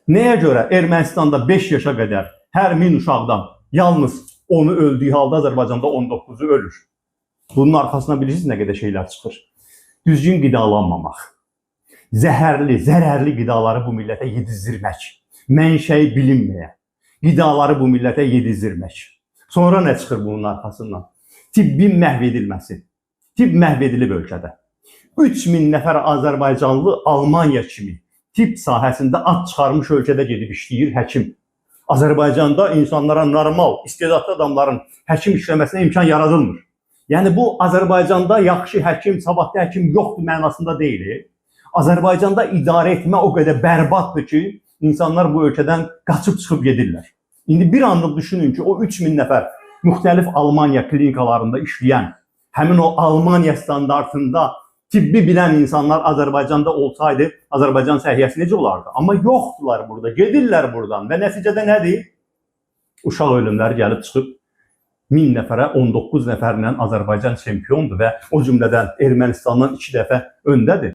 Nəyə görə Ermənistanda 5 yaşa qədər hər 1000 uşaqdan yalnız onu öldüyü halda Azərbaycanda 19-u ölür? Bunun arxasına bilirsiniz nə qədər şeylər çıxır. Düzgün qidalanmamaq, zəhərli, zərərli qidaları bu millətə yedizdirmək, mənşəyi bilinməyən qidaları bu millətə yedizdirmək. Sonra nə çıxır bunun arxasından? Tibbin məhv edilməsi. Tibb məhv edilib ölkədə. 3000 nəfər Azərbaycanlı Almaniya kimi tibb sahəsində ad çıxarmış ölkədə gedib işləyir həkim. Azərbaycanda insanlara normal, istedadlı adamların həkim işləməsinə imkan yaradılmır. Yəni bu Azərbaycanda yaxşı həkim, savadlı həkim yoxdur mənasında deyil. Azərbaycanda idarə etmə o qədər bərbaddır ki, insanlar bu ölkədən qaçıb çıxıb gedirlər. İndi bir anlıq düşünün ki, o 3000 nəfər müxtəlif Almaniya klinikalarında işləyən, həmin o Almaniya standartında tibbi bilən insanlar Azərbaycanda olsaydı, Azərbaycan səhiyyəsi necə olardı? Amma yoxdular burada, gedirlər buradan və nəticədə nədir? Uşaq ölümləri gəlib çıxıb 1000 nəfərə 19 nəfərlə Azərbaycan çempiondur və o cümlədən Ermənistandan 2 dəfə öndədir.